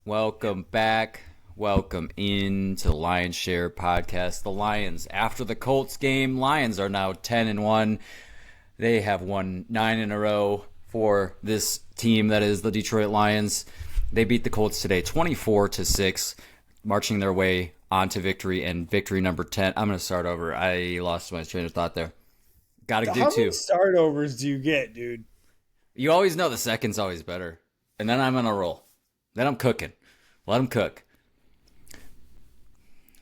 Welcome back. Welcome into the Lions Share podcast. The Lions, after the Colts game, Lions are now 10-1. They have won 9 in a row for this team that is the Detroit Lions. They beat the Colts today 24-6, marching their way onto victory and victory number 10. I'm going to start over. I lost my train of thought there. Got to do How many two. start overs do you get, dude? You always know the second's always better. And then I'm on a roll. Then I'm cooking. Let them cook.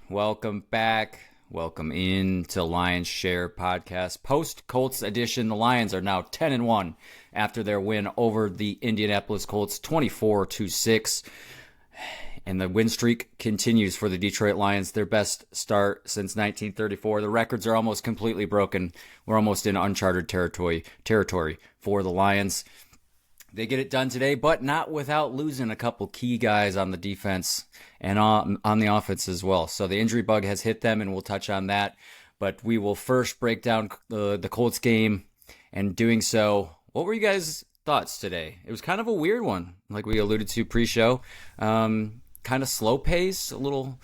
Welcome back. Welcome in to Lions Share podcast. Post Colts edition. The Lions are now 10-1 after their win over the Indianapolis Colts 24-6. And the win streak continues for the Detroit Lions, their best start since 1934. The records are almost completely broken. We're almost in uncharted territory for the Lions. They get it done today, but not without losing a couple key guys on the defense and on the offense as well. So the injury bug has hit them, and we'll touch on that. But we will first break down the Colts game, and doing so, what were you guys' thoughts today? It was kind of a weird one, like we alluded to pre-show. Kind of slow pace, a little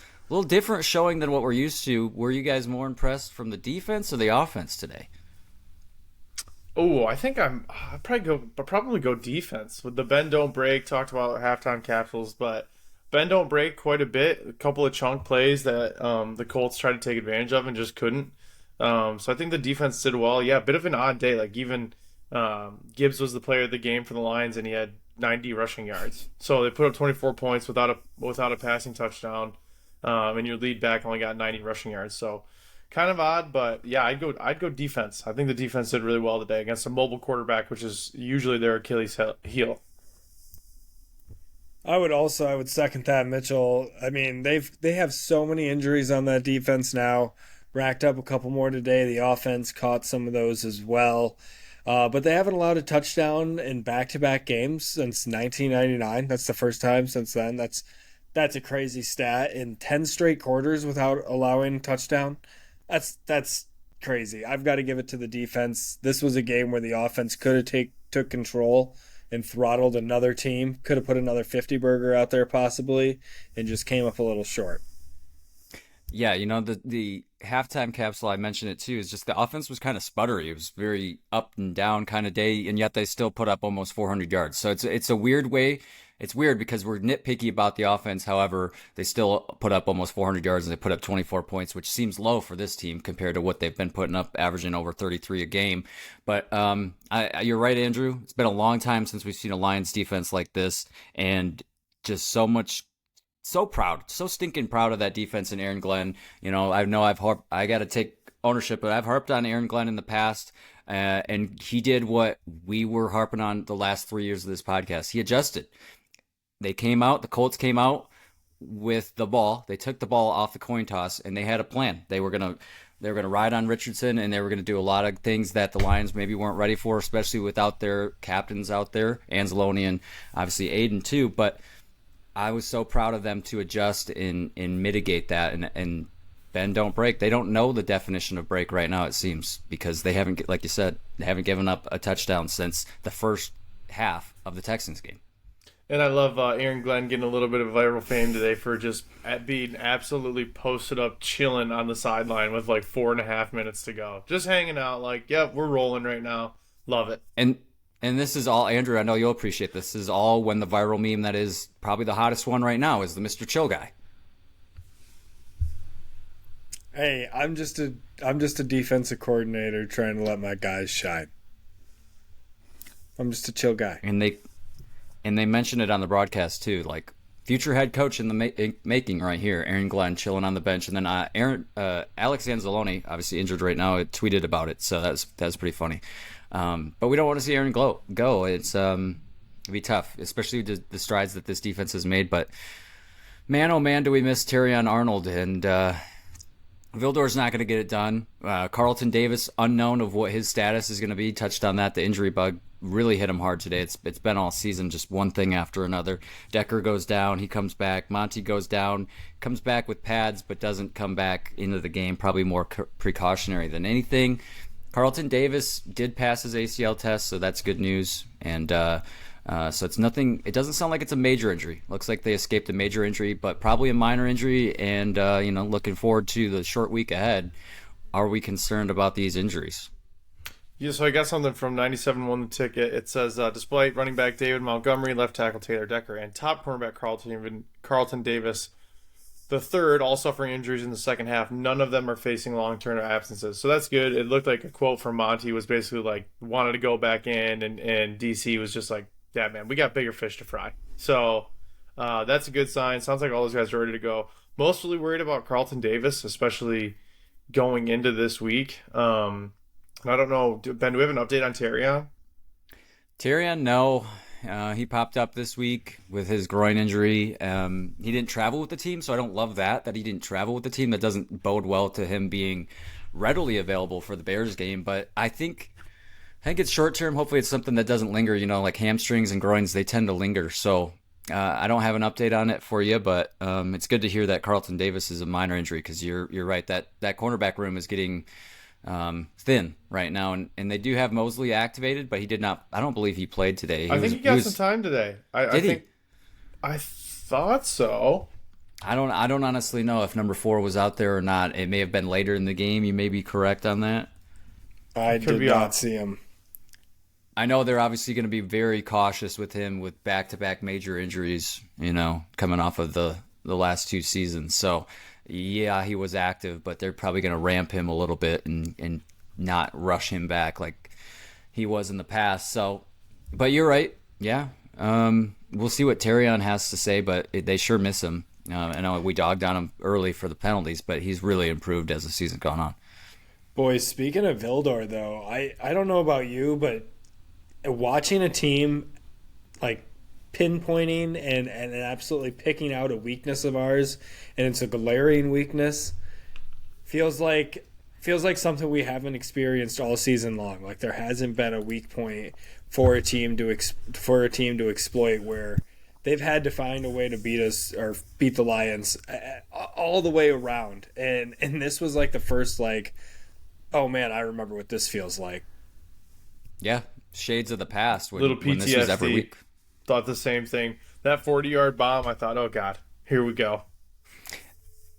different showing than what we're used to. Were you guys more impressed from the defense or the offense today? Oh, I think I'd probably go defense with the bend don't break. Talked about halftime capsules, but bend don't break quite a bit. A couple of chunk plays that the Colts tried to take advantage of and just couldn't. So I think the defense did well. Yeah, a bit of an odd day. Like even Gibbs was the player of the game for the Lions, and he had 90 rushing yards. So they put up 24 points without a passing touchdown, and your lead back only got 90 rushing yards. So kind of odd, but yeah, I'd go defense. I think the defense did really well today against a mobile quarterback, which is usually their Achilles heel. I would second that, Mitchell. I mean, they have so many injuries on that defense now. Racked up a couple more today. The offense caught some of those as well. But they haven't allowed a touchdown in back-to-back games since 1999. That's the first time since then. That's a crazy stat. In 10 straight quarters without allowing a touchdown. That's crazy. I've got to give it to the defense. This was a game where the offense could have took control and throttled another team. Could have put another 50 burger out there possibly, and just came up a little short. Yeah, the halftime capsule, I mentioned it too, is just the offense was kind of sputtery. It was very up and down kind of day, and yet they still put up almost 400 yards. So it's a weird way. It's weird because we're nitpicky about the offense. However, they still put up almost 400 yards, and they put up 24 points, which seems low for this team compared to what they've been putting up, averaging over 33 a game. But you're right, Andrew. It's been a long time since we've seen a Lions defense like this, and just so proud, so stinking proud of that defense and Aaron Glenn. I got to take ownership, but I've harped on Aaron Glenn in the past, and he did what we were harping on the last 3 years of this podcast. He adjusted. The Colts came out with the ball. They took the ball off the coin toss, and they had a plan. They were gonna ride on Richardson, and they were gonna do a lot of things that the Lions maybe weren't ready for, especially without their captains out there, Anzalone and obviously Aiden too. But I was so proud of them to adjust and mitigate that and bend don't break. They don't know the definition of break right now, it seems, because they haven't, like you said, they haven't given up a touchdown since the first half of the Texans game. And I love Aaron Glenn getting a little bit of viral fame today for just being absolutely posted up, chilling on the sideline with like 4.5 minutes to go, just hanging out. Like, yep, we're rolling right now. Love it. And this is all, Andrew, I know you'll appreciate this. This is all when the viral meme that is probably the hottest one right now is the Mr. Chill guy. Hey, I'm just a defensive coordinator trying to let my guys shine. I'm just a chill guy. And they mentioned it on the broadcast too, like future head coach in the making right here, Aaron Glenn chilling on the bench, and then Alex Anzalone, obviously injured right now, tweeted about it, so that's pretty funny. But we don't want to see Aaron go. It's it'd be tough, especially the strides that this defense has made. But man, oh man, do we miss Terrion Arnold, and Vildor's not going to get it done. Carlton Davis, unknown of what his status is going to be, touched on that. The injury bug really hit him hard today. It's been all season, just one thing after another. Decker goes down, he comes back. Monty goes down, comes back with pads, but doesn't come back into the game. Probably more precautionary than anything. Carlton Davis did pass his ACL test, so that's good news. And So it's nothing. It doesn't sound like it's a major injury. Looks like they escaped a major injury, but probably a minor injury. And looking forward to the short week ahead. Are we concerned about these injuries? Yeah, so I got something from 97 won the ticket. It says, despite running back David Montgomery, left tackle Taylor Decker, and top cornerback Carlton Davis, the third, all suffering injuries in the second half, none of them are facing long-term absences. So that's good. It looked like a quote from Monty was basically like, wanted to go back in, and DC was just like, yeah, man, we got bigger fish to fry. So that's a good sign. Sounds like all those guys are ready to go. Mostly worried about Carlton Davis, especially going into this week. I don't know, Ben, do we have an update on Terrion? Tyrion, no. He popped up this week with his groin injury. He didn't travel with the team, so I don't love that he didn't travel with the team. That doesn't bode well to him being readily available for the Bears game. But I think it's short term. Hopefully it's something that doesn't linger. Like hamstrings and groins, they tend to linger. So I don't have an update on it for you, but it's good to hear that Carlton Davis is a minor injury because you're right. That cornerback room is getting thin right now, and they do have Mosley activated, but he did not. I don't believe he played today. I think he got some time today. I thought so. I don't honestly know if number 4 was out there or not. It may have been later in the game. You may be correct on that. I did not see him. I know they're obviously going to be very cautious with him with back-to-back major injuries, coming off of the last 2 seasons. So, yeah, he was active, but they're probably going to ramp him a little bit and not rush him back like he was in the past. So, but you're right. Yeah. We'll see what Terrion has to say, but they sure miss him. I know we dogged on him early for the penalties, but he's really improved as the season's gone on. Boys, speaking of Vildor, though, I don't know about you, but watching a team like pinpointing and absolutely picking out a weakness of ours, and it's a glaring weakness, feels like something we haven't experienced all season long. Like there hasn't been a weak point for a team to exploit where they've had to find a way to beat us or beat the Lions all the way around. And this was like the first oh man, I remember what this feels like. Yeah, shades of the past when Little PTSD. When this was every week. Thought the same thing. That 40-yard bomb, I thought, oh God, here we go.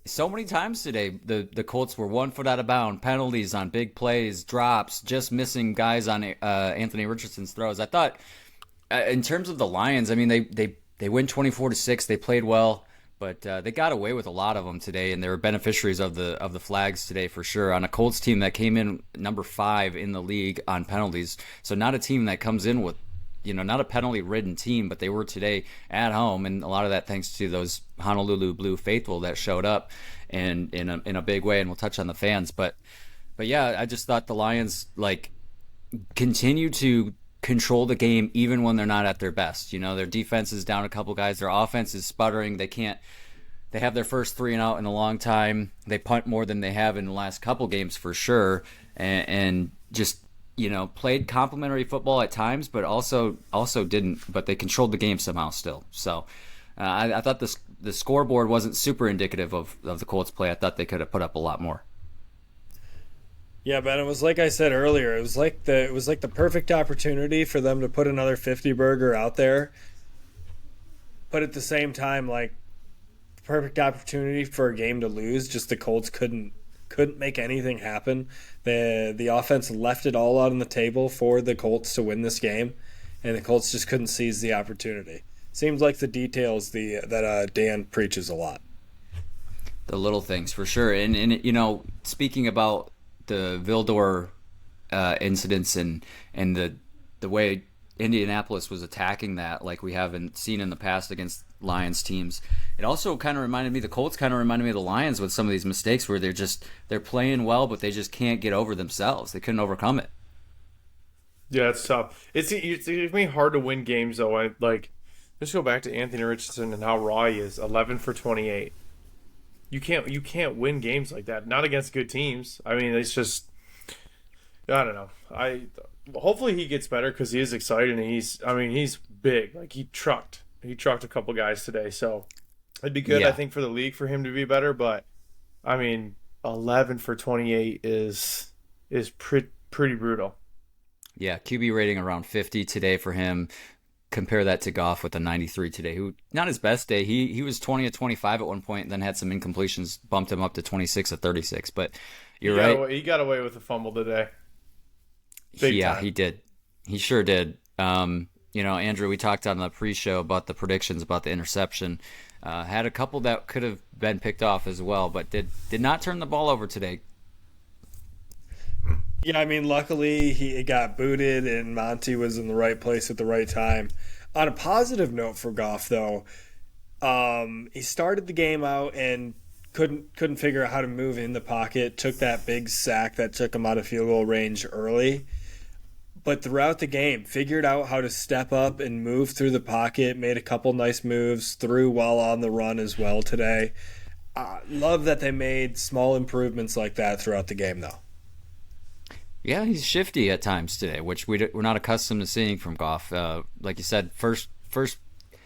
So many times today, the Colts were 1 foot out of bounds, penalties on big plays, drops, just missing guys on Anthony Richardson's throws. I thought, in terms of the Lions, I mean, they win 24-6. They played well, but they got away with a lot of them today, and they were beneficiaries of the flags today for sure. On a Colts team that came in number 5 in the league on penalties, so not a team that comes in with, not a penalty-ridden team, but they were today at home, and a lot of that thanks to those Honolulu Blue faithful that showed up and in a big way, and we'll touch on the fans. But yeah, I just thought the Lions continue to control the game even when they're not at their best. Their defense is down a couple guys, their offense is sputtering. They have their first 3 and out in a long time. They punt more than they have in the last couple games for sure, and just played complimentary football at times, but also didn't. But they controlled the game somehow still. So I thought the scoreboard wasn't super indicative of the Colts' play. I thought they could have put up a lot more. Yeah, Ben, it was like I said earlier. It was like the perfect opportunity for them to put another 50 burger out there, but at the same time, perfect opportunity for a game to lose. Just the Colts couldn't make anything happen. The offense left it all out on the table for the Colts to win this game, and the Colts just couldn't seize the opportunity. Seems like the details that Dan preaches a lot. The little things for sure. And speaking about the Vildor incidents and the way Indianapolis was attacking that, like we haven't seen in the past against Lions teams. It also kind of reminded me, the Colts kind of reminded me of the Lions with some of these mistakes where they're playing well, but they just can't get over themselves. They couldn't overcome it. Yeah, it's tough. It's going to be hard to win games, though. Just go back to Anthony Richardson and how raw he is. 11 for 28. You can't win games like that. Not against good teams. I mean, it's just, I don't know. Hopefully he gets better because he is excited and he's big. He trucked a couple guys today, so it'd be good, yeah. I think, for the league for him to be better. But 11 for 28 is pretty brutal. Yeah, QB rating around 50 today for him. compare that to Goff with a 93 today, who not his best day. He was 20 of 25 at one point, and then had some incompletions, bumped him up to 26 of 36. But you're right. He got away with a fumble today. Big Yeah, time. he did. He sure did. Andrew, we talked on the pre-show about the predictions about the interception. Had a couple that could have been picked off as well, but did not turn the ball over today. Yeah, I mean, luckily he got booted and Monty was in the right place at the right time. On a positive note for Goff, though, he started the game out and couldn't figure out how to move in the pocket. Took that big sack that took him out of field goal range early, but throughout the game, figured out how to step up and move through the pocket. Made a couple nice moves, threw well on the run as well today. Love that they made small improvements like that throughout the game, though. Yeah, he's shifty at times today, which we're not accustomed to seeing from Goff. Like you said, first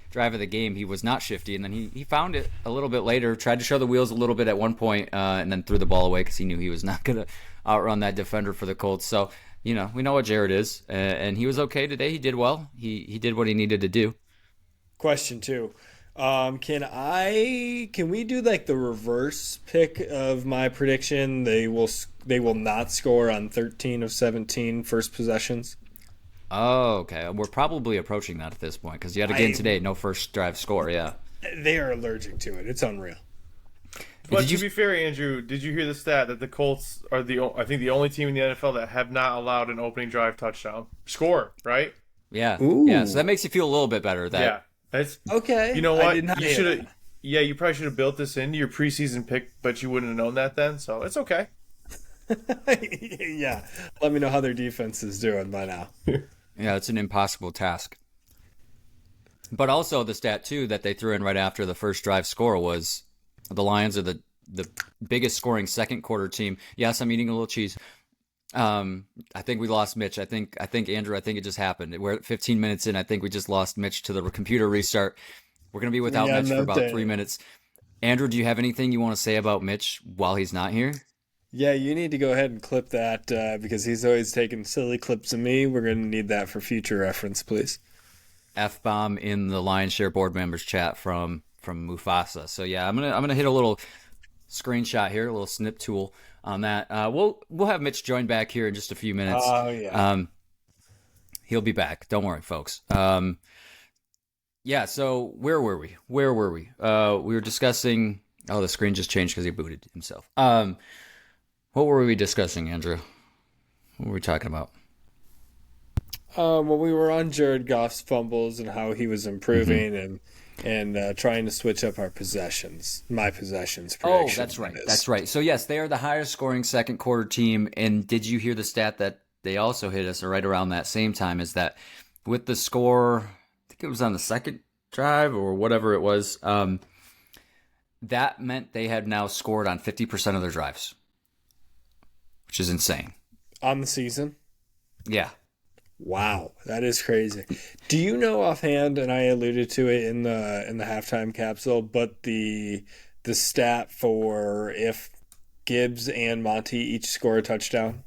drive of the game, he was not shifty, and then he found it a little bit later, tried to show the wheels a little bit at one point, and then threw the ball away because he knew he was not going to outrun that defender for the Colts. So, we know what Jared is, and he was okay today. He did well. He did what he needed to do. Question two. Can we do like the reverse pick of my prediction? They will not score on 13 of 17 first possessions. Oh, okay. We're probably approaching that at this point because you had a game today, no first drive score. Yeah. They are allergic to it. It's unreal. But to be fair, Andrew, did you hear the stat that the Colts are the only team in the NFL that have not allowed an opening drive touchdown score, right? Yeah. Ooh. Yeah. So that makes you feel a little bit better. Yeah. That's okay. You know I what? did not You hear should have. that. Yeah, you probably should have built this into your preseason pick, but you wouldn't have known that then. So it's okay. Yeah. Let me know how their defense is doing by now. Yeah, it's an impossible task. But also the stat too that they threw in right after the first drive score was the Lions are the biggest scoring second quarter team. Yes, I'm eating a little cheese. I think we lost Mitch. I think Andrew, I think it just happened. We're at 15 minutes in. I think we just lost Mitch to the computer restart. We're going to be without Mitch for about 3 minutes. Andrew, do you have anything you want to say about Mitch while he's not here? Yeah, you need to go ahead and clip that because he's always taking silly clips of me. We're going to need that for future reference, please. F-bomb in the Lions Share board members chat from Mufasa. So yeah, I'm gonna hit a little screenshot here, a little snip tool on that. We'll have Mitch join back here in just a few minutes. Oh yeah. He'll be back. Don't worry, folks. Yeah. So where were we? We were discussing. Oh, the screen just changed because he booted himself. What were we discussing, Andrew? What were we talking about? Well, we were on Jared Goff's fumbles and how he was improving and trying to switch up our possessions. My possessions. Oh, that's right. That's right. So yes, they are the highest scoring second quarter team. And did you hear the stat that they also hit us right around that same time? Is that with the score? I think it was on the second drive or whatever it was. That meant they had now scored on 50% of their drives, which is insane. On the season? Yeah. Wow, that is crazy. Do you know offhand, and I alluded to it in the halftime capsule, but the stat for if Gibbs and Monty each score a touchdown?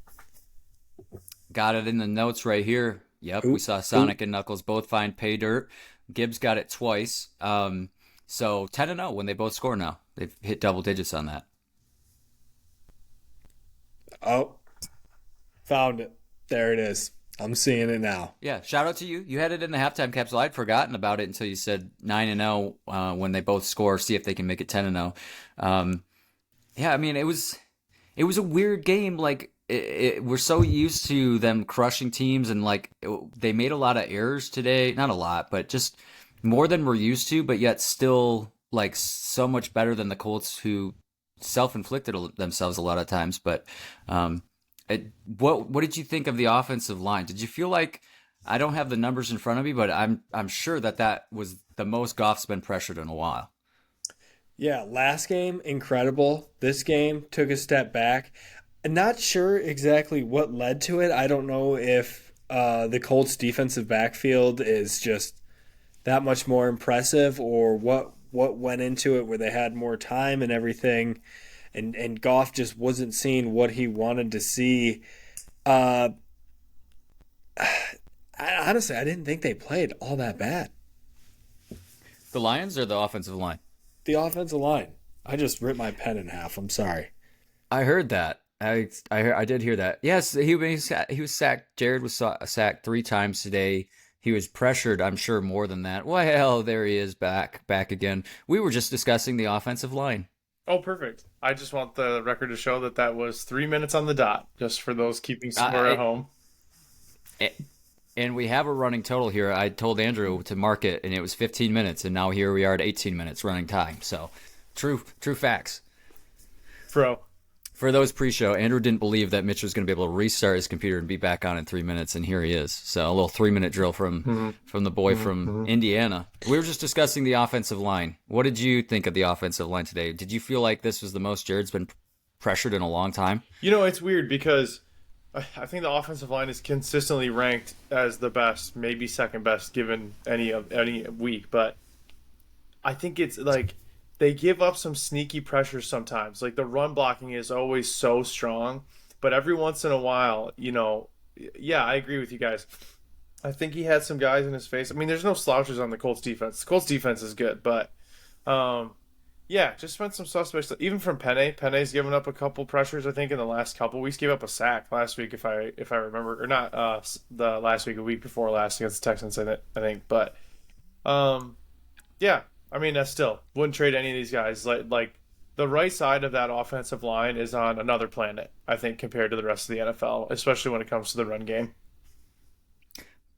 Got it in the notes right here. Yep, we saw Sonic and Knuckles both find pay dirt. Gibbs got it twice. So 10-0 when they both score now. They've hit double digits on that. Oh, found it. There it is. I'm seeing it now. Yeah, shout out to you. You had it in the halftime capsule. I'd forgotten about it until you said 9-0 when they both score. See if they can make it 10-0. Yeah, I mean it was a weird game. Like we're so used to them crushing teams, and they made a lot of errors today. Not a lot, but just more than we're used to. But yet still so much better than the Colts, who self-inflicted themselves a lot of times. But what did you think of the offensive line? Did you feel like, I don't have the numbers in front of me, but I'm sure that was the most Goff's been pressured in a while. Yeah, last game, incredible. This game took a step back. Not sure exactly what led to it. I don't know if the Colts defensive backfield is just that much more impressive, or what went into it where they had more time and everything. And Goff just wasn't seeing what he wanted to see. I Honestly, I didn't think they played all that bad. The Lions or the offensive line? The offensive line. I just ripped my pen in half. I'm sorry. I heard that. I did hear that. Yes, he was sacked. Jared was sacked 3 times today. He was pressured, I'm sure, more than that. Well, there he is back again. We were just discussing the offensive line. Oh, perfect. I just want the record to show that that was 3 minutes on the dot, just for those keeping score at home. It, and we have a running total here. I told Andrew to mark it, and it was 15 minutes, and now here we are at 18 minutes running time. So, true facts. Bro. For those pre-show, Andrew didn't believe that Mitch was going to be able to restart his computer and be back on in 3 minutes, and here he is. So a little 3-minute drill from the boy from Indiana. We were just discussing the offensive line. What did you think of the offensive line today? Did you feel like this was the most Jared's been pressured in a long time? You know, it's weird because I think the offensive line is consistently ranked as the best, maybe second best given any week, but I think it's like they give up some sneaky pressure sometimes. Like the run blocking is always so strong, but every once in a while, yeah, I agree with you guys. I think he had some guys in his face. I mean, there's no slouches on the Colts defense. The Colts defense is good, but yeah, just spent some suspects. Even from Penny. Penny's given up a couple pressures. I think in the last couple weeks, gave up a sack last week, if I remember, or not the last week, a week before last against the Texans. I think, but yeah. I mean, that's still wouldn't trade any of these guys. Like the right side of that offensive line is on another planet, I think, compared to the rest of the NFL, especially when it comes to the run game.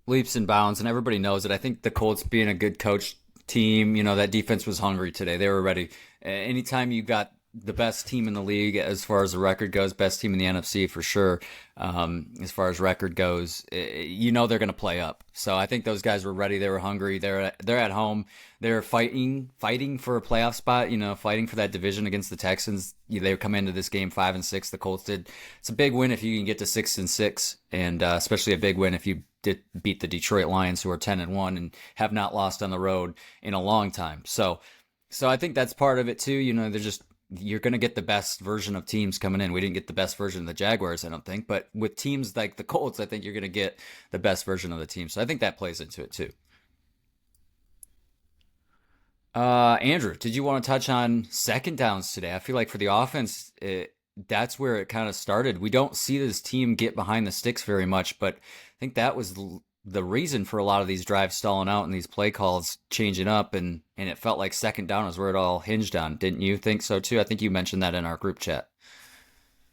Leaps and bounds, and everybody knows it. I think the Colts being a good coach team, that defense was hungry today. They were ready. Anytime you got the best team in the league as far as the record goes, best team in the NFC for sure. As far as record goes, they're going to play up. So I think those guys were ready. They were hungry. They're at home. They're fighting for a playoff spot. Fighting for that division against the Texans. They come into this game 5-6. The Colts did. It's a big win if you can get to 6-6, and especially a big win if you did beat the Detroit Lions, who are 10-1 and have not lost on the road in a long time. So I think that's part of it too. They're just. You're going to get the best version of teams coming in. We didn't get the best version of the Jaguars, I don't think. But with teams like the Colts, I think you're going to get the best version of the team. So I think that plays into it too. Andrew, did you want to touch on second downs today? I feel like for the offense, that's where it kind of started. We don't see this team get behind the sticks very much, but I think that was the reason for a lot of these drives stalling out and these play calls changing up, and it felt like second down is where it all hinged on. Didn't you think so too? I think you mentioned that in our group chat.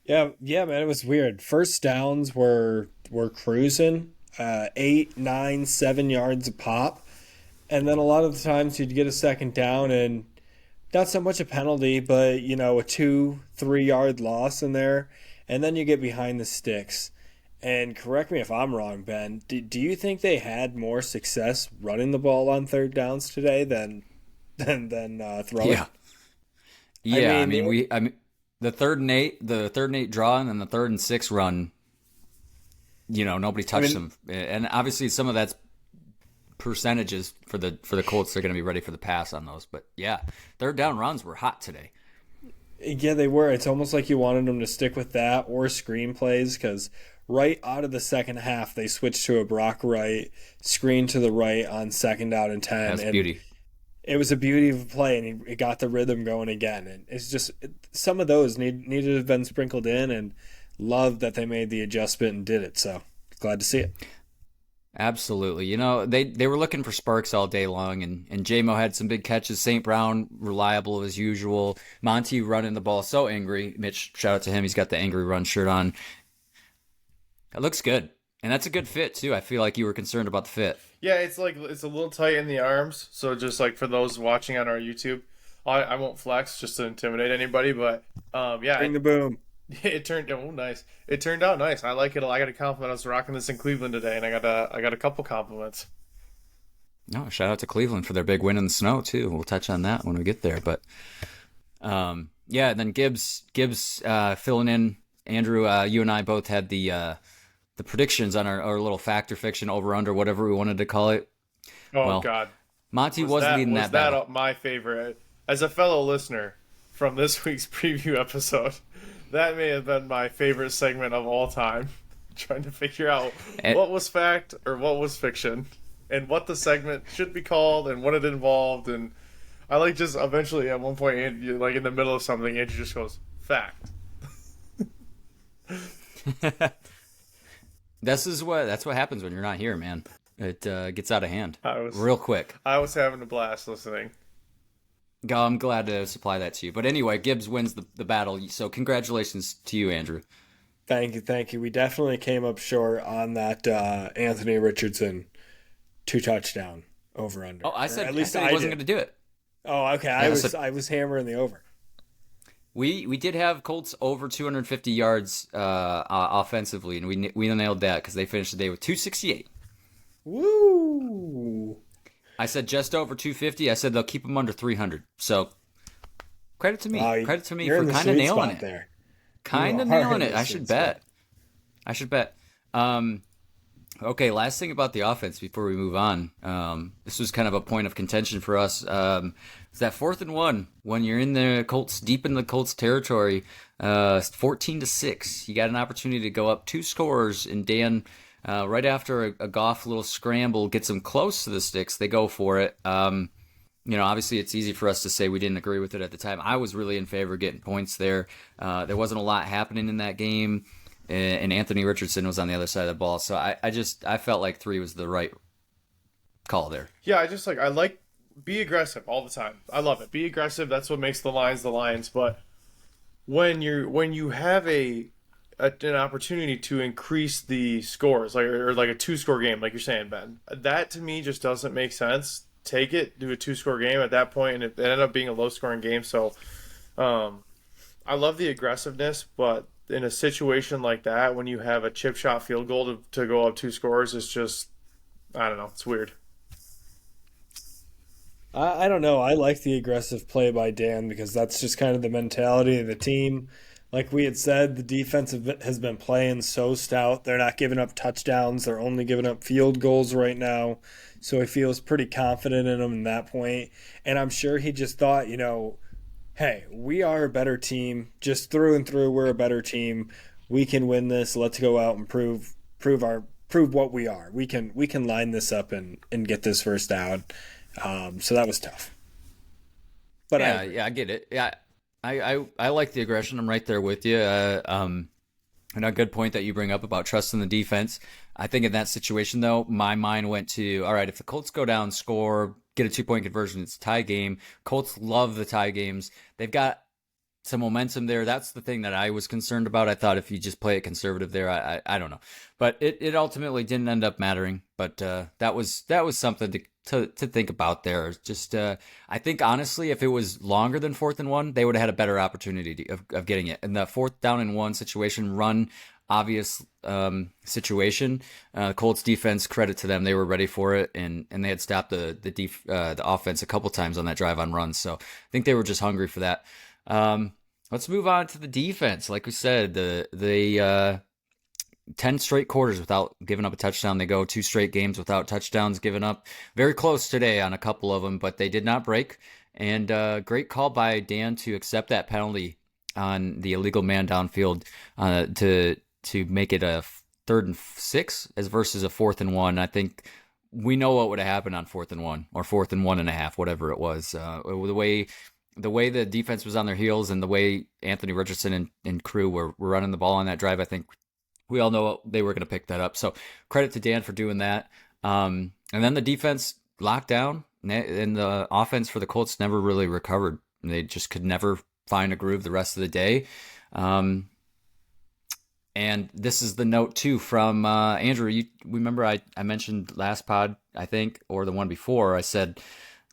Yeah, man, it was weird. First downs were cruising, 8, 9, 7 yards a pop, and then a lot of the times you'd get a second down and not so much a penalty, but a 2-3 yard loss in there, and then you get behind the sticks. And correct me if I'm wrong, Ben. Do you think they had more success running the ball on third downs today than throwing? Yeah. I mean, the 3rd and 8 draw, and then the 3rd and 6 run. Nobody touched them, and obviously some of that's percentages for the Colts. They're going to be ready for the pass on those, but yeah, 3rd down runs were hot today. Yeah, they were. It's almost like you wanted them to stick with that or screen plays, because right out of the second half, they switched to a Brock Wright screen to the right on 2nd down and 10. That's beauty. It was a beauty of a play, and he got the rhythm going again. And it's just some of those needed to have been sprinkled in, and loved that they made the adjustment and did it. So glad to see it. Absolutely. They were looking for sparks all day long, and J-Mo had some big catches. St. Brown, reliable as usual. Monty running the ball so angry. Mitch, shout out to him. He's got the angry run shirt on. It looks good. And that's a good fit, too. I feel like you were concerned about the fit. Yeah, it's a little tight in the arms. So just like for those watching on our YouTube, I won't flex just to intimidate anybody, but yeah. Bring the boom. It turned nice. It turned out nice. I like it. I got a compliment. I was rocking this in Cleveland today, and I got a couple compliments. No, shout out to Cleveland for their big win in the snow too. We'll touch on that when we get there. But yeah, then Gibbs filling in. Andrew, you and I both had the predictions on our little fact or fiction over under, whatever we wanted to call it. Oh God, Monty was leading that battle. Was that my favorite? As a fellow listener from this week's preview episode, that may have been my favorite segment of all time. trying to figure out And, what was fact or what was fiction, and what the segment should be called and what it involved. And I like just eventually at one point, like in the middle of something, Andrew just goes fact. that's what happens when you're not here, man. It gets out of hand I was real quick. I was having a blast listening. I'm glad to supply that to you. But anyway, Gibbs wins the battle. So congratulations to you, Andrew. Thank you, thank you. We definitely came up short on that Anthony Richardson 2 touchdown over under. Oh, I Or said at I least said I he wasn't did. going to do it. Oh, okay. Yeah, I was hammering the over. we did have Colts over 250 yards offensively, and we nailed that because they finished the day with 268. Woo! I said just over 250. I said they'll keep them under 300. So credit to me. Wow, Credit to me you're for in the kind of sweet nailing spot it. there. Kind of You are nailing in it. the I sweet should spot. bet. I should bet. Okay, last thing about the offense before we move on. This was kind of a point of contention for us. It's that 4th and 1 when you're in the Colts, deep in the Colts territory, 14-6. You got an opportunity to go up 2 scores, and Dan, right after a Goff little scramble, gets them close to the sticks. They go for it. Obviously it's easy for us to say we didn't agree with it at the time. I was really in favor of getting points there. There wasn't a lot happening in that game, and Anthony Richardson was on the other side of the ball. So I felt like 3 was the right call there. Yeah, I like be aggressive all the time. I love it. Be aggressive. That's what makes the Lions the Lions. But when you have an opportunity to increase the scores, like a 2 score game, like you're saying, Ben, that to me just doesn't make sense. Take it, do a 2 score game at that point, and it ended up being a low scoring game. So, I love the aggressiveness, but in a situation like that, when you have a chip shot field goal to go up 2 scores, it's just, I don't know, it's weird. I don't know. I like the aggressive play by Dan because that's just kind of the mentality of the team. Like we had said, the defense has been playing so stout. They're not giving up touchdowns. They're only giving up field goals right now. So he feels pretty confident in them in that point. And I'm sure he just thought, hey, we are a better team. Just through and through, we're a better team. We can win this. Let's go out and prove what we are. We can line this up and get this first down. So that was tough. But Yeah, I get it. Yeah, I like the aggression. I'm right there with you. And a good point that you bring up about trusting the defense. I think in that situation, though, my mind went to, all right, if the Colts go down, score, get a 2-point conversion, it's a tie game. Colts love the tie games. They've got some momentum there. That's the thing that I was concerned about. I thought if you just play it conservative there, I don't know. But it ultimately didn't end up mattering. But that was something to think about there. Just I think honestly, if it was longer than 4th and 1, they would have had a better opportunity of getting it. In the 4th-down-and-1 situation, run obvious situation, Colts defense, credit to them, they were ready for it, and they had stopped the offense a couple times on that drive on runs. So I think they were just hungry for that. Let's move on to the defense. Like we said, the 10 straight quarters without giving up a touchdown. They go 2 straight games without touchdowns given up. Very close today on a couple of them, but they did not break. And great call by Dan to accept that penalty on the illegal man downfield to make it a 3rd and 6 as versus a 4th-and-1. I think we know what would have happened on 4th-and-1 or 4th-and-1.5, whatever it was. The way the defense was on their heels and the way Anthony Richardson and crew were running the ball on that drive, I think we all know they were going to pick that up. So credit to Dan for doing that. And then the defense locked down, and the offense for the Colts never really recovered. They just could never find a groove the rest of the day. And this is the note, too, from Andrew. You remember I mentioned last pod, I think, or the one before, I said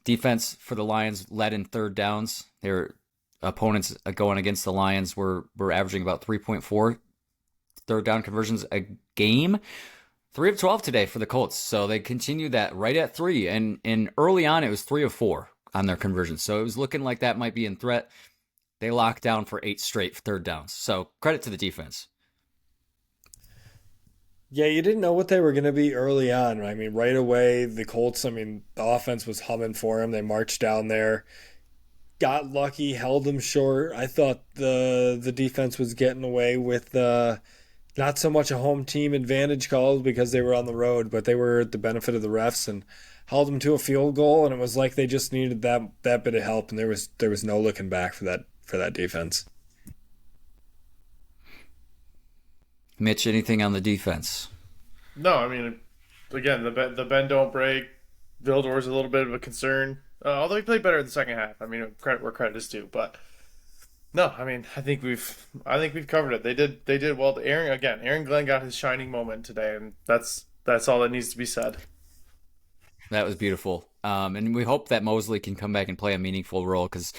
defense for the Lions led in 3rd downs. Their opponents going against the Lions were averaging about 3.4 3rd down conversions a game. 3 of 12 today for the Colts. So they continued that right at 3. And early on, it was 3 of 4 on their conversions. So it was looking like that might be in threat. They locked down for 8 straight 3rd downs. So credit to the defense. yeah, you didn't know what they were going to be early on. I mean, right away, the Colts, the offense was humming for them. They marched down there, got lucky, held them short. I thought the defense was getting away with not so much a home team advantage called because they were on the road, but they were at the benefit of the refs and held them to a field goal. And it was like they just needed that bit of help, and there was no looking back for that defense. Mitch, anything on the defense? No, I mean, again, the bend don't break. Vildor's a little bit of a concern, although he played better in the second half. I mean, credit where credit is due, but no, I mean, I think we've covered it. They did well. Aaron Glenn got his shining moment today, and that's all that needs to be said. That was beautiful. And we hope that Mosley can come back and play a meaningful role because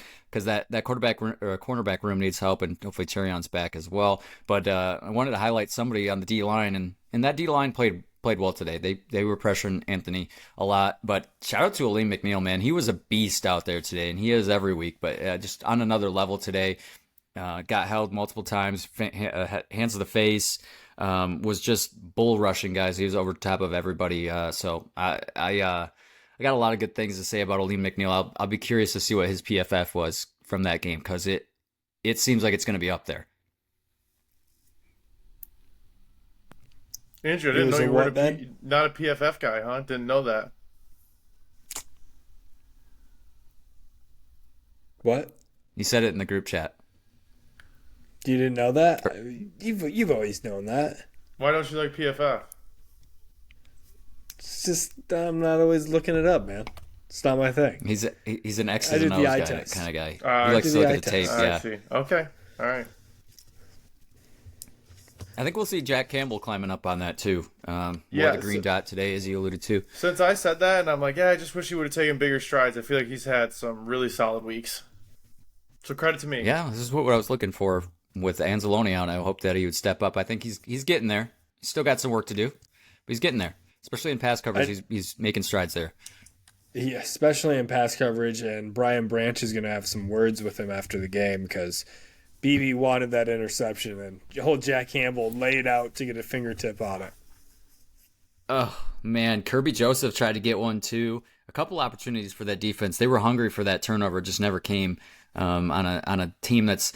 that quarterback or cornerback room needs help, and hopefully Terrion's back as well. But I wanted to highlight somebody on the D line, and that D line played well today. They were pressuring Anthony a lot, but shout out to Aleem McNeil, man. He was a beast out there today, and he is every week, but just on another level today. Got held multiple times, hands to the face. Was just bull rushing guys. He was over top of everybody. So I got a lot of good things to say about Aleem McNeil. I'll be curious to see what his PFF was from that game because it seems like it's going to be up there. Andrew, I He didn't was know a you were what, Ben? not a PFF guy, huh? Didn't know that. What? He said it in the group chat. You didn't know that? You've always known that. Why don't you like PFF? It's just I'm not always looking it up, man. It's not my thing. He's an I X's did and the O's eye guy, test. kind of guy. I He likes did to the look eye at the tape. test. I Yeah, see. Okay. All right. I think we'll see Jack Campbell climbing up on that too. More Yeah, the green dot today, as you alluded to. Since I said that, and I'm like, yeah, I just wish he would have taken bigger strides. I feel like he's had some really solid weeks. So credit to me. Yeah, this is what I was looking for with Anzalone on. I hope that he would step up. I think he's getting there. He's still got some work to do, but he's getting there. Especially in pass coverage, he's making strides there. Yeah, especially in pass coverage, and Brian Branch is going to have some words with him after the game because BB wanted that interception, and old Jack Campbell laid out to get a fingertip on it. Oh man, Kirby Joseph tried to get one too. A couple opportunities for that defense. They were hungry for that turnover, just never came on a team that's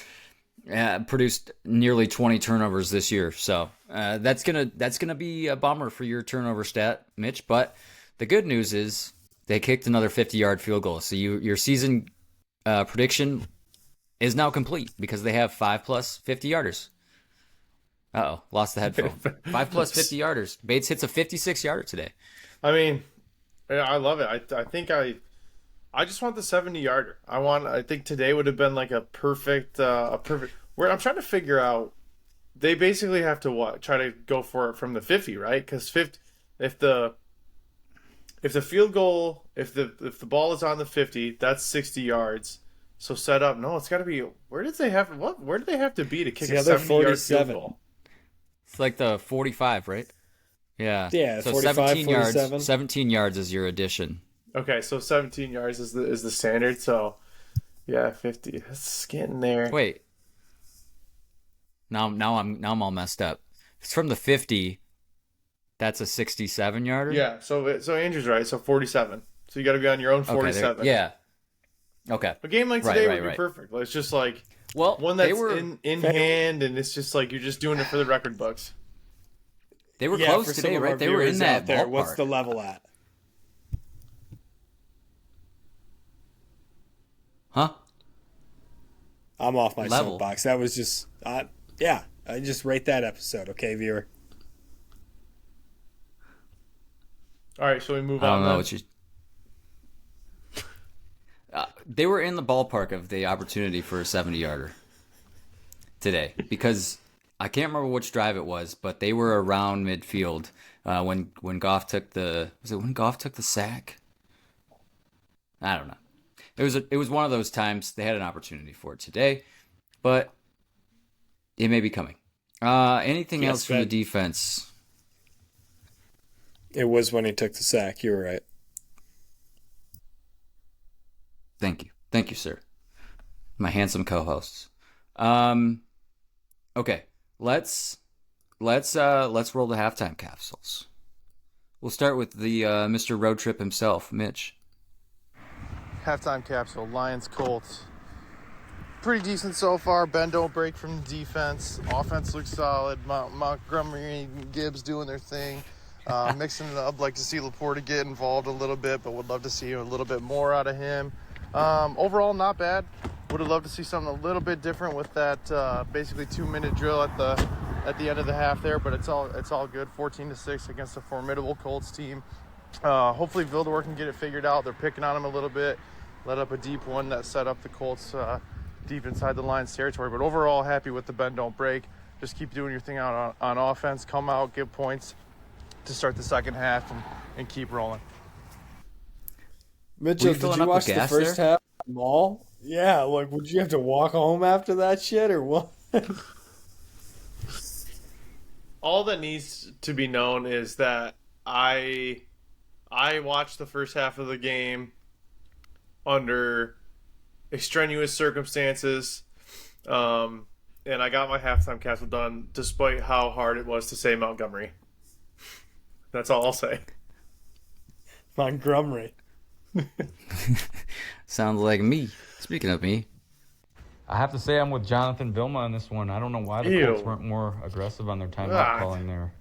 produced nearly 20 turnovers this year. So that's gonna be a bummer for your turnover stat, Mitch. But the good news is they kicked another 50-yard field goal. So your season prediction is now complete because they have 5+ 50-yarders. Uh-oh, lost the headphone. 5+ 50-yarders. Bates hits a 56-yarder today. I mean, yeah, I love it. I think I just want the 70-yarder. I think today would have been like a perfect. Where I'm trying to figure out, they basically have to what? Try to go for it from the 50, right? Because if the field goal, if the ball is on the 50, that's 60 yards. So set up. No, it's got to be. Where do they have to be to kick a 70-yard field goal? It's like the 45, right? Yeah. Yeah, So 45, 17 47. yards. 17 yards is your addition. Okay, so 17 yards is the standard. So yeah, 50. It's getting there. Wait. Now I'm all messed up. If it's from the 50. That's a 67-yarder. Yeah. So Andrew's right. So 47. So you got to be on your own 47. Okay, yeah. Okay. A game like today would be right. perfect. It's just like Well, one that's in hand, and it's just like you're just doing it for the record books. They were Yeah, close for some today, of right? our They were in viewers that out there. ballpark. What's the level at? Huh? I'm off my Level. soapbox. That was just, yeah. I just rate that episode, okay, viewer. All right, so we move I on. don't know Then? what you. They were in the ballpark of the opportunity for a 70-yarder today because I can't remember which drive it was, but they were around midfield when Goff took the. Was it when Goff took the sack? I don't know. It was one of those times they had an opportunity for it today, but it may be coming. Anything Yes, else from the Ben. defense? It was when he took the sack. You were right. Thank you, sir. My handsome co-hosts. Okay, let's roll the halftime capsules. We'll start with the Mr. Road Trip himself, Mitch. Halftime capsule: Lions Colts pretty decent so far. Bend don't break from the defense. Offense looks solid. Montgomery and Gibbs doing their thing. Mixing it up. Like to see Laporta get involved a little bit, but would love to see a little bit more out of him. Overall, not bad. Would have loved to see something a little bit different with that basically 2-minute drill at the end of the half there, but it's all good. 14-6 against a formidable Colts team. Hopefully Vildor can get it figured out. They're picking on him a little bit. Let up a deep one that set up the Colts deep inside the Lions territory. But overall, happy with the bend don't break. Just keep doing your thing out on offense. Come out, get points to start the second half, and keep rolling. Mitchell, did you watch the first half of the mall? Yeah, like, would you have to walk home after that shit or what? All that needs to be known is that I watched the first half of the game under extraneous circumstances, and I got my halftime capsule done despite how hard it was to say Montgomery. That's all I'll say. Montgomery. Sounds like me. Speaking of me, I have to say I'm with Jonathan Vilma on this one. I don't know why the Colts weren't more aggressive on their timeout calling there,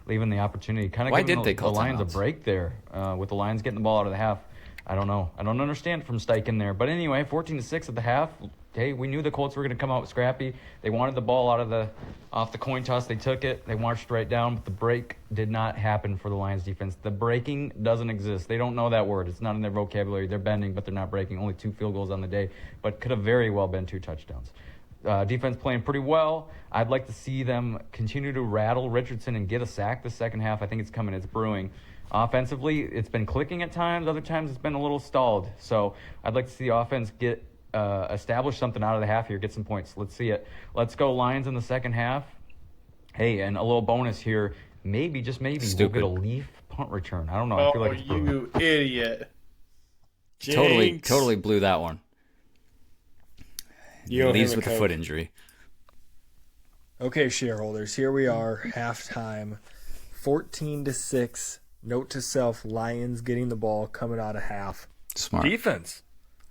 leaving the opportunity. Kind of giving the Lions a break there with the Lions getting the ball out of the half. I don't know. I don't understand from Steichen there. But anyway, 14-6 at the half. Hey, we knew the Colts were going to come out scrappy. They wanted the ball off the coin toss. They took it. They marched right down. But the break did not happen for the Lions defense. The breaking doesn't exist. They don't know that word. It's not in their vocabulary. They're bending, but they're not breaking. Only 2 field goals on the day, but could have very well been 2 touchdowns. Defense playing pretty well. I'd like to see them continue to rattle Richardson and get a sack the second half. I think it's coming. It's brewing. Offensively, it's been clicking at times. Other times, it's been a little stalled. So I'd like to see the offense get establish something out of the half here, get some points. Let's see it. Let's go Lions in the second half. Hey, and a little bonus here. Maybe, just maybe, we'll get a Leaf punt return. I don't know. I feel like it's you idiot. Totally blew that one. Leaves with a foot injury. Okay, shareholders, here we are, halftime, 14-6. Note to self: Lions getting the ball coming out of half. Smart defense,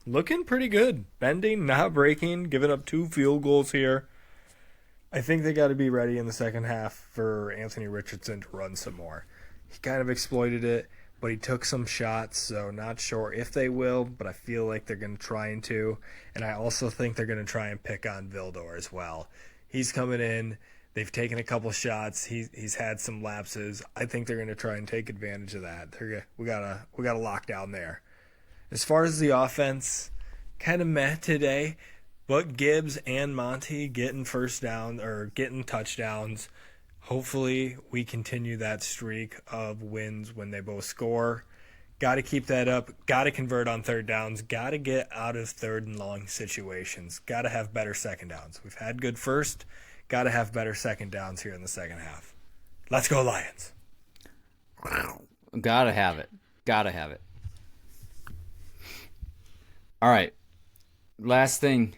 looking pretty good. Bending, not breaking, giving up 2 field goals here. I think they got to be ready in the second half for Anthony Richardson to run some more. He kind of exploited it, but he took some shots, so not sure if they will, but I feel like they're going to try to. And I also think they're going to try and pick on Vildor as well. He's coming in. They've taken a couple shots. He's had some lapses. I think they're going to try and take advantage of that. We got a lockdown there. As far as the offense, kind of meh today, but Gibbs and Monty getting first down or getting touchdowns. Hopefully we continue that streak of wins when they both score. Got to keep that up. Got to convert on third downs. Got to get out of third and long situations. Got to have better second downs. We've had good first. Got to have better second downs here in the second half. Let's go Lions. Gotta have it. Gotta have it. All right. Last thing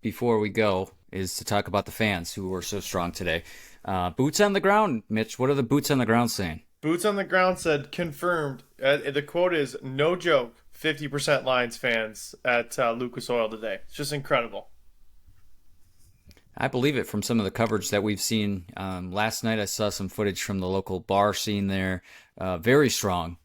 before we go is to talk about the fans who were so strong today. Boots on the ground, Mitch. What are the boots on the ground saying? Boots on the ground said, confirmed. The quote is, no joke, 50% Lions fans at Lucas Oil today. It's just incredible. I believe it from some of the coverage that we've seen. Last night I saw some footage from the local bar scene there. Very strong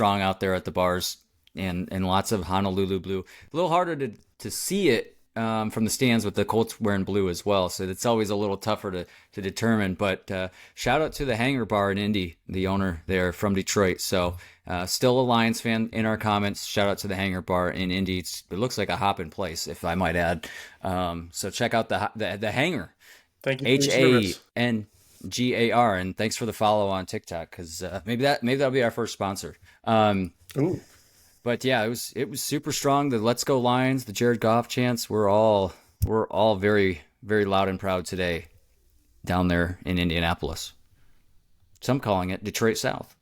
out there at the bars, and lots of Honolulu blue. A little harder to see it from the stands with the Colts wearing blue as well, so it's always a little tougher to determine. But shout out to the Hangar Bar in Indy, the owner there from Detroit. So still a Lions fan in our comments. Shout out to the Hangar Bar in Indy. It looks like a hoppin' place, if I might add. So check out the Hangar. Thank you for your service. HANGAR, and thanks for the follow on TikTok, because maybe that'll be our first sponsor. Ooh. But yeah, it was super strong. The "Let's Go Lions," the Jared Goff chants, we're all very, very loud and proud today down there in Indianapolis. Some calling it Detroit South.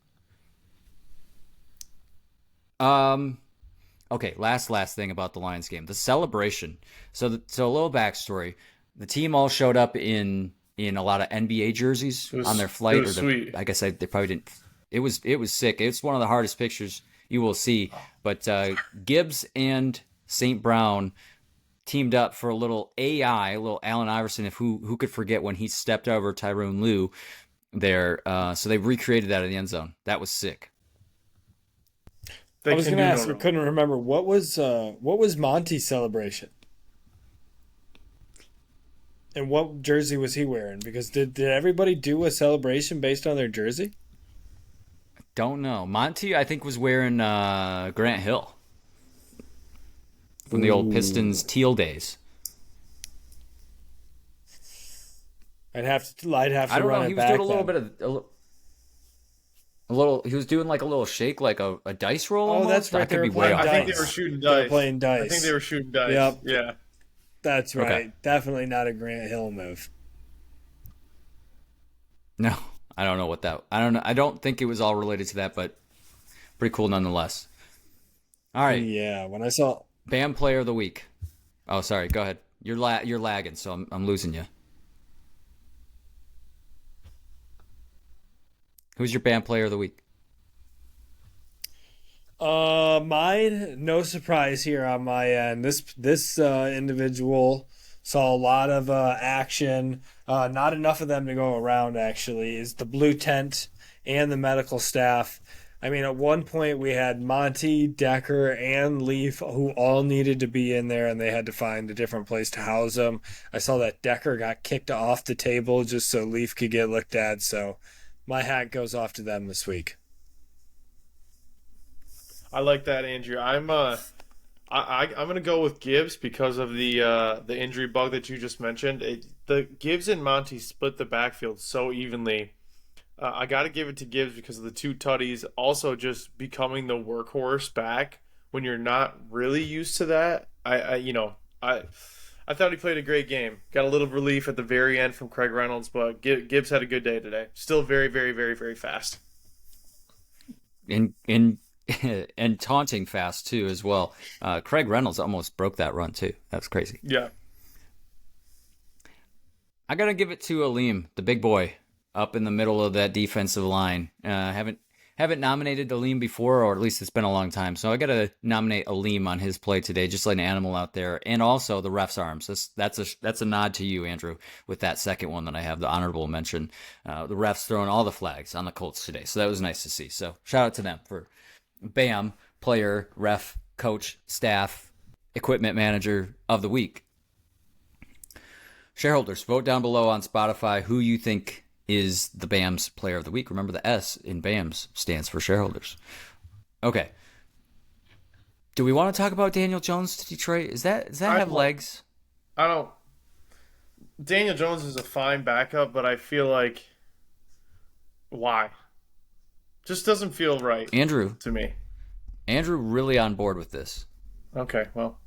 Okay, last thing about the Lions game, the celebration. So a little backstory. The team all showed up in a lot of NBA jerseys on their flight. It was sweet. I guess they probably didn't. It was sick. It's one of the hardest pictures you will see. But Gibbs and St. Brown teamed up for a little AI, a little Allen Iverson, if who could forget when he stepped over Tyronn Lue there. So they recreated that in the end zone. That was sick. I was going to ask, I couldn't remember what was Monty's celebration, and what jersey was he wearing? Because did everybody do a celebration based on their jersey? Don't know. Monty, I think, was wearing Grant Hill from the old Pistons teal days. I'd have to I don't run know. it He was back doing a little then. bit of a little. He was doing like a little shake, like a dice roll. Oh, almost. that's right. I could be way off. I think they were shooting dice. They were playing dice. I think they were shooting dice. Yep. Yeah. That's right. Okay. Definitely not a Grant Hill move. No, I don't know what that. I don't know. I don't think it was all related to that, but pretty cool nonetheless. All right. Yeah. When I saw BAM Player of the Week. Oh, sorry. Go ahead. You're lagging, so I'm losing you. Who's your BAM Player of the Week? mine, no surprise here on my end. This individual saw a lot of action. Not enough of them to go around. Actually, is the blue tent and the medical staff. I mean, at one point we had Monty, Decker, and Leaf who all needed to be in there, and they had to find a different place to house them. I saw that Decker got kicked off the table just so Leaf could get looked at. So my hat goes off to them this week. I like that, Andrew. I'm gonna go with Gibbs because of the injury bug that you just mentioned. The Gibbs and Monty split the backfield so evenly. I got to give it to Gibbs because of the two tutties. Also, just becoming the workhorse back when you're not really used to that. I thought he played a great game. Got a little relief at the very end from Craig Reynolds, but Gibbs had a good day today. Still very, very, very, very fast. And taunting fast too as well. Craig Reynolds almost broke that run too. That's crazy. Yeah. I gotta give it to Aleem, the big boy, up in the middle of that defensive line. Haven't nominated Aleem before, or at least it's been a long time. So I gotta nominate Aleem on his play today, just like an animal out there, and also the refs' arms. That's a nod to you, Andrew, with that second one that I have, the honorable mention. The refs throwing all the flags on the Colts today, so that was nice to see. So shout out to them for BAM, player, ref, coach, staff, equipment manager of the week. Shareholders, vote down below on Spotify who you think is the BAM's player of the week. Remember, the S in BAM's stands for shareholders. Okay. Do we want to talk about Daniel Jones to Detroit? Does that have legs? I don't. Daniel Jones is a fine backup, but I feel like why? Just doesn't feel right. Andrew to me. Andrew really on board with this. Okay, well,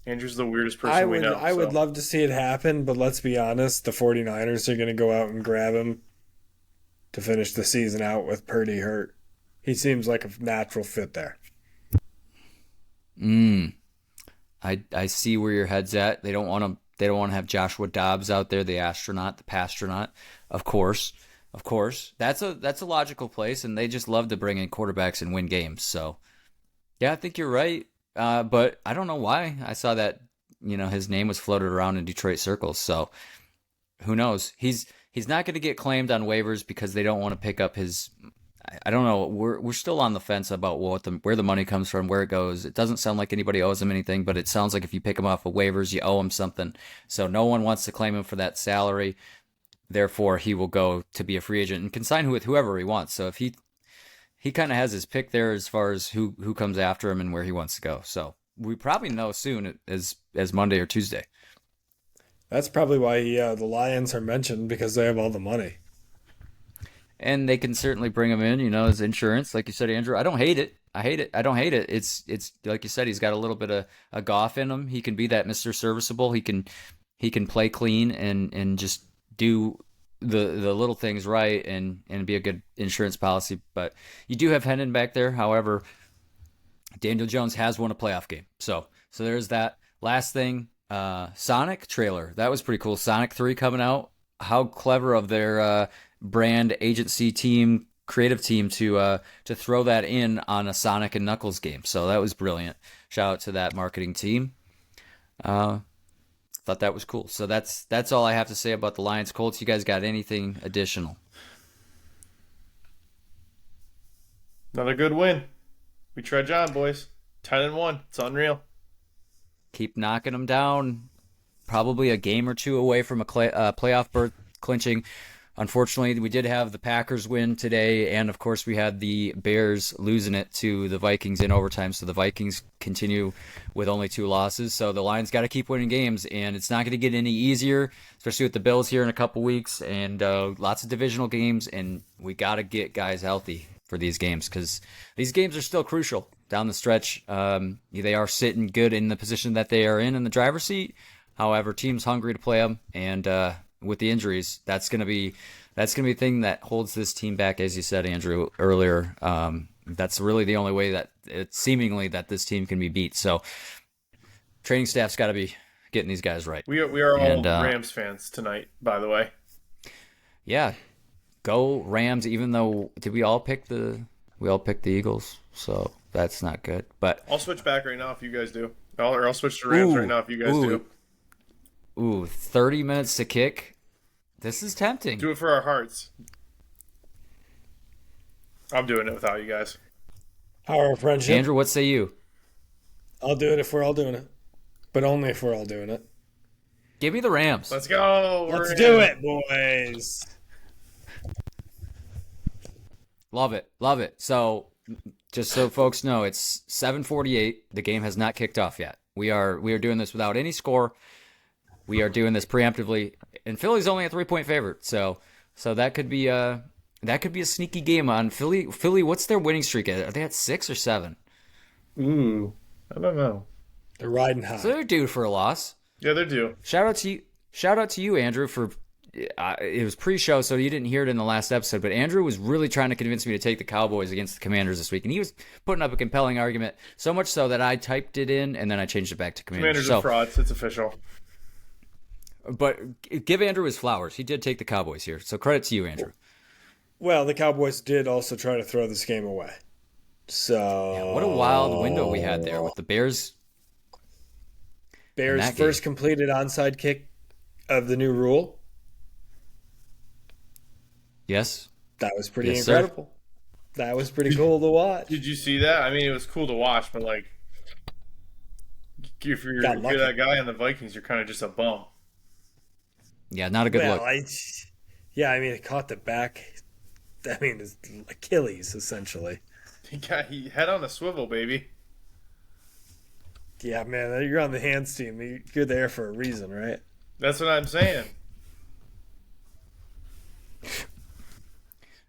Andrew's the weirdest person we know. I would love to see it happen, but let's be honest, the 49ers are going to go out and grab him to finish the season out with Purdy hurt. He seems like a natural fit there. I see where your head's at. They don't want to have Joshua Dobbs out there, the pastronaut. Of course. That's a logical place, and they just love to bring in quarterbacks and win games. So, yeah, I think you're right. But I don't know why. I saw that, his name was floated around in Detroit circles. So who knows? He's not going to get claimed on waivers because they don't want to pick up his. I don't know. We're still on the fence about where the money comes from, where it goes. It doesn't sound like anybody owes him anything, but it sounds like if you pick him off of waivers, you owe him something. So no one wants to claim him for that salary. Therefore, he will go to be a free agent and can sign with whoever he wants. So if he kind of has his pick there as far as who comes after him and where he wants to go. So we probably know soon as Monday or Tuesday. That's probably why the Lions are mentioned, because they have all the money. And they can certainly bring him in, as insurance, like you said, Andrew. I don't hate it. I don't hate it. It's like you said, he's got a little bit of a Goff in him. He can be that Mr. Serviceable. He can play clean and just do the little things right and be a good insurance policy. But you do have Hendon back there. However, Daniel Jones has won a playoff game. So there's that. Last thing, Sonic trailer. That was pretty cool. Sonic 3 coming out. How clever of their brand agency team, creative team to throw that in on a Sonic and Knuckles game. So that was brilliant. Shout out to that marketing team. thought that was cool. So that's all I have to say about the Lions Colts. You guys got anything additional? Another good win. We trudge on, boys. 10-1. It's unreal. Keep knocking them down. Probably a game or two away from a playoff berth clinching. Unfortunately, we did have the Packers win today, and of course we had the Bears losing it to the Vikings in overtime, so the Vikings continue with only 2 losses. So the Lions got to keep winning games, and it's not going to get any easier, especially with the Bills here in a couple weeks, and lots of divisional games, and we got to get guys healthy for these games, because these games are still crucial down the stretch. They are sitting good in the position that they are in the driver's seat. However, teams hungry to play them, and with the injuries, that's gonna be a thing that holds this team back, as you said, Andrew, earlier. That's really the only way that it's seemingly that this team can be beat. So, training staff's got to be getting these guys right. We are all Rams fans tonight, by the way. Yeah, go Rams. Even though we all pick the Eagles, so that's not good. But I'll switch back right now if you guys do. I'll switch to Rams right now if you guys do. Ooh, 30 minutes to kick. This is tempting. Do it for our hearts. I'm doing it without you guys. Our friendship. Andrew, what say you? I'll do it if we're all doing it. But only if we're all doing it. Give me the Rams. Let's go. Let's do it, boys. Love it. Love it. So, just so folks know, it's 7:48. The game has not kicked off yet. We are doing this without any score. We are doing this preemptively, and Philly's only a 3-point favorite, so that could be a sneaky game on Philly. Philly, what's their winning streak at? Are they at 6 or 7? Ooh, I don't know. They're riding high. So they're due for a loss. Yeah, they're due. Shout out to you, Andrew, for it was pre-show, so you didn't hear it in the last episode. But Andrew was really trying to convince me to take the Cowboys against the Commanders this week, and he was putting up a compelling argument. So much so that I typed it in and then I changed it back to Commanders. Commanders are frauds. It's official. But give Andrew his flowers. He did take the Cowboys here. So credit to you, Andrew. Well, the Cowboys did also try to throw this game away. So yeah, what a wild window we had there with the Bears. Bears' first completed onside kick of the new rule. Yes. That was pretty incredible. Sir. That was pretty cool to watch. Did you see that? I mean, it was cool to watch, but like, if you're that guy on the Vikings, you're kind of just a bum. Yeah, not a good look. I mean, it caught the back. I mean, it's Achilles, essentially. He head on a swivel, baby. Yeah, man, you're on the hands team. You're there for a reason, right? That's what I'm saying.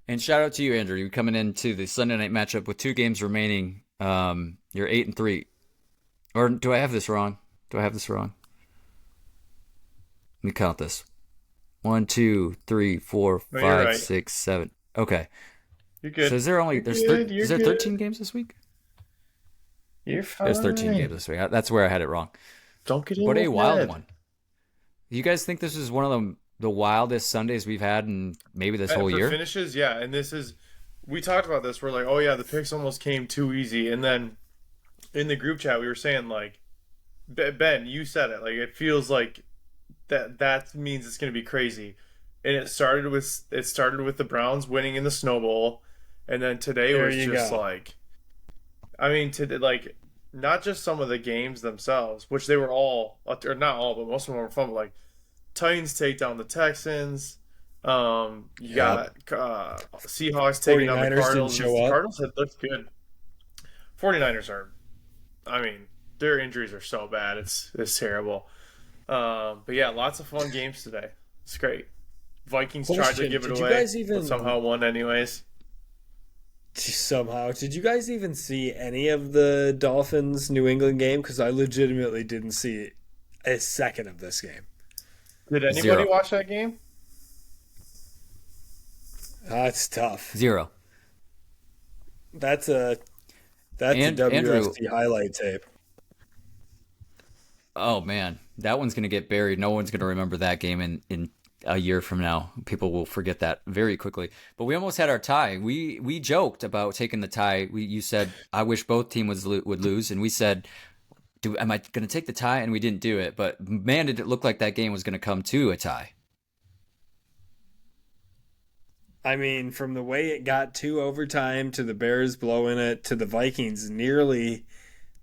And shout out to you, Andrew. You're coming into the Sunday night matchup with 2 games remaining. You're 8-3. Or do I have this wrong? Let me count this. 1, 2, 3, 4, 5, right. 6, 7. Okay. You're good. So is there 13 games this week? You're fine. There's 13 games this week. That's where I had it wrong. Don't get in What a wild head. one. You guys think this is one of the wildest Sundays we've had in maybe this whole year? Finishes, yeah. And this is, we talked about this. We're like, oh yeah, the picks almost came too easy. And then in the group chat, we were saying like, Ben, you said it. Like, it feels like that means it's going to be crazy. And it started with the Browns winning in the Snow Bowl, and then today was just like, I mean, like, not just some of the games themselves, which they were all, or not all, but most of them were fun. But like, Titans take down the Texans. You got Seahawks taking down the Cardinals. The Cardinals had looked good. 49ers are, I mean, their injuries are so bad. It's terrible. But yeah, lots of fun games today. It's great. Vikings tried to give it away, but somehow won anyways. Somehow. Did you guys even see any of the Dolphins-New England game? Because I legitimately didn't see a second of this game. Did anybody watch that game? That's tough. 0. That's a WFT highlight tape. Oh man, that one's gonna get buried. No one's gonna remember that game in a year from now. People will forget that very quickly. But we almost had our tie. We joked about taking the tie. You said I wish both teams would lose, and we said am I going to take the tie? And we didn't do it. But man, did it look like that game was going to come to a tie. I mean, from the way it got to overtime to the Bears blowing it to the Vikings nearly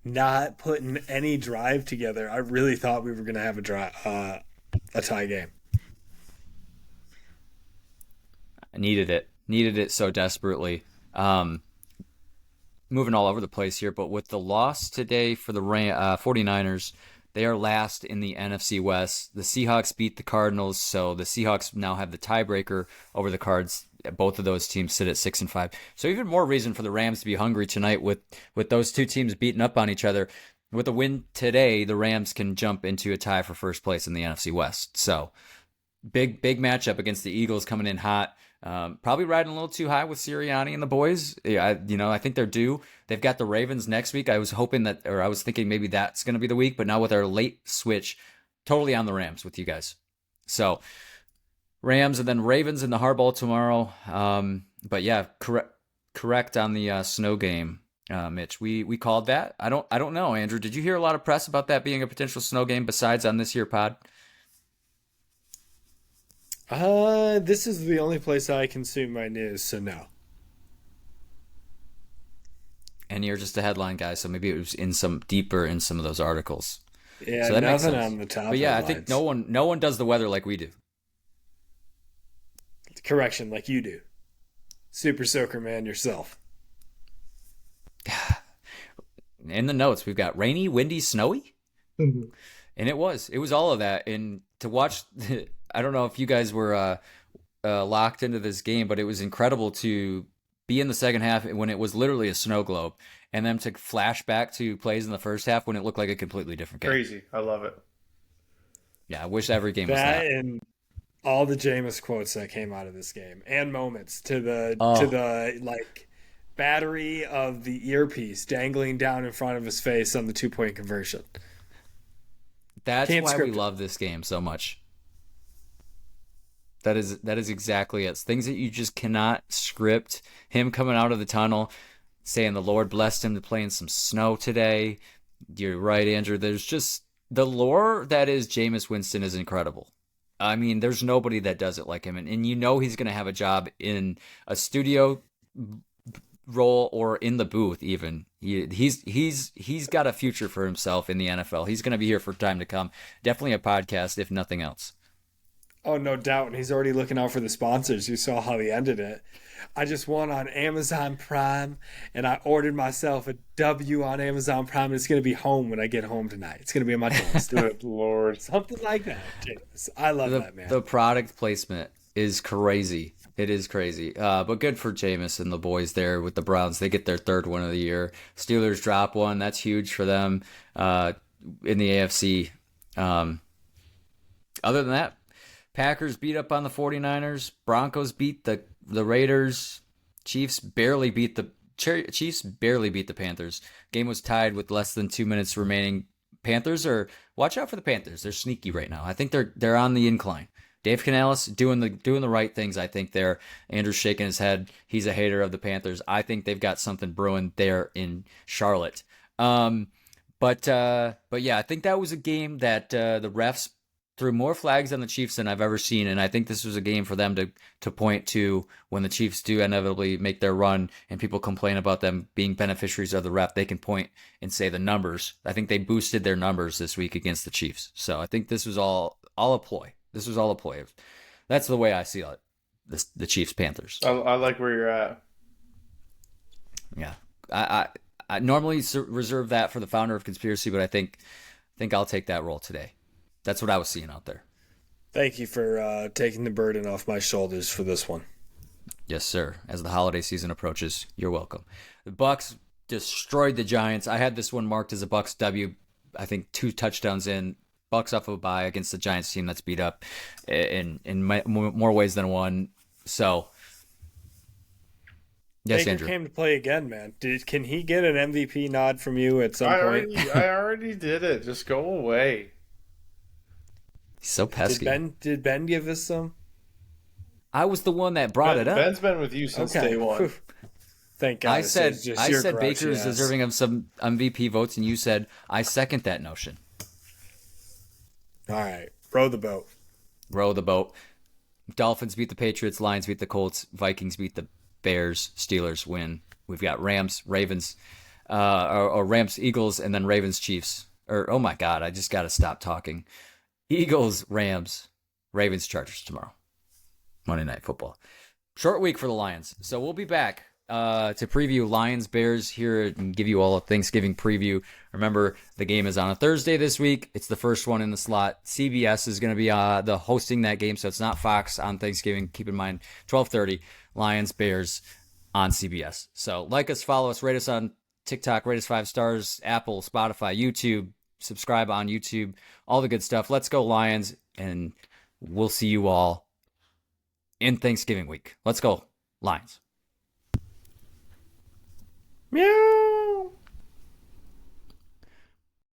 not putting any drive together, I really thought we were going to have a tie game. I needed it so desperately. Moving all over the place here, but with the loss today for the 49ers, they are last in the NFC West. The Seahawks beat the Cardinals, so the Seahawks now have the tiebreaker over the Cards. Both of those teams sit at 6-5. So even more reason for the Rams to be hungry tonight with those two teams beating up on each other. With a win today, the Rams can jump into a tie for first place in the NFC West. So big matchup against the Eagles coming in hot. Probably riding a little too high with Sirianni and the boys. Yeah, I think they're due. They've got the Ravens next week. I was thinking maybe that's going to be the week, but now with our late switch, totally on the Rams with you guys. So Rams and then Ravens in the hardball tomorrow. But yeah, correct on the snow game, Mitch. We called that. I don't know, Andrew. Did you hear a lot of press about that being a potential snow game besides on this year pod? This is the only place I consume my news, so no. And you're just a headline guy, so maybe it was in some of those articles. Yeah, so that nothing on the top. But yeah, headlines. I think no one does the weather like we do. Correction, like you do. Super soaker man yourself. In the notes, we've got rainy, windy, snowy. And it was all of that. And to watch, I don't know if you guys were locked into this game, but it was incredible to be in the second half when it was literally a snow globe, and then to flash back to plays in the first half when it looked like a completely different game. Crazy. I love it. Yeah, I wish every game was that. And all the Jameis quotes that came out of this game and moments to the like battery of the earpiece dangling down in front of his face on the 2-point conversion. That's why we love this game so much. That is exactly it. It's things that you just cannot script. Him coming out of the tunnel, saying the Lord blessed him to play in some snow today. You're right, Andrew. There's just the lore that is Jameis Winston is incredible. I mean, there's nobody that does it like him, and he's going to have a job in a studio role or in the booth. Even he's got a future for himself in the NFL. He's going to be here for time to come. Definitely a podcast, if nothing else. Oh, no doubt. And he's already looking out for the sponsors. You saw how he ended it. I just won on Amazon Prime, and I ordered myself a W on Amazon Prime, and it's going to be home when I get home tonight. It's going to be on my doorstep. Good Lord. Something like that. James. I love that, man. The product placement is crazy. It is crazy. But good for Jameis and the boys there with the Browns. They get their third one of the year. Steelers drop one. That's huge for them in the AFC. Other than that, Packers beat up on the 49ers. Broncos beat the Raiders. Chiefs barely beat the Panthers. Game was tied with less than 2 minutes remaining. Watch out for the Panthers. They're sneaky right now. I think they're on the incline. Dave Canales doing the right things. I think there. Andrew's shaking his head. He's a hater of the Panthers. I think they've got something brewing there in Charlotte. But yeah, I think that was a game that the refs threw more flags on the Chiefs than I've ever seen, and I think this was a game for them to point to when the Chiefs do inevitably make their run and people complain about them being beneficiaries of the ref. They can point and say the numbers. I think they boosted their numbers this week against the Chiefs. So I think this was all a ploy. This was all a ploy. That's the way I see it. The Chiefs Panthers. I like where you're at. Yeah, I normally reserve that for the founder of Conspiracy, but I think I'll take that role today. That's what I was seeing out there. Thank you for taking the burden off my shoulders for this one. Yes, sir. As the holiday season approaches, you're welcome. The Bucs destroyed the Giants. I had this one marked as a Bucs W. I think 2 touchdowns in. Bucs off of a bye against the Giants team that's beat up in more ways than one. So, yes, Baker Andrew came to play again, man. Can he get an MVP nod from you at some point? I already did it. Just go away. He's so pesky. Did Ben give us some? I was the one that brought it up. Ben's been with you since day one. Thank God. I said Baker Baker is deserving of some MVP votes, and you said I second that notion. All right, row the boat. Row the boat. Dolphins beat the Patriots. Lions beat the Colts. Vikings beat the Bears. Steelers win. We've got Rams, Ravens, or Rams, Eagles, and then Ravens, Chiefs. Or oh my God, I just got to stop talking. Eagles, Rams, Ravens, Chargers tomorrow. Monday Night Football. Short week for the Lions. So we'll be back to preview Lions, Bears here and give you all a Thanksgiving preview. Remember, the game is on a Thursday this week. It's the first one in the slot. CBS is going to be the hosting that game, so it's not Fox on Thanksgiving. Keep in mind, 12:30, Lions, Bears on CBS. So like us, follow us, rate us on TikTok, rate us 5 stars, Apple, Spotify, YouTube, subscribe on YouTube, all the good stuff. Let's go Lions, and we'll see you all in Thanksgiving week. Let's go Lions. Meow.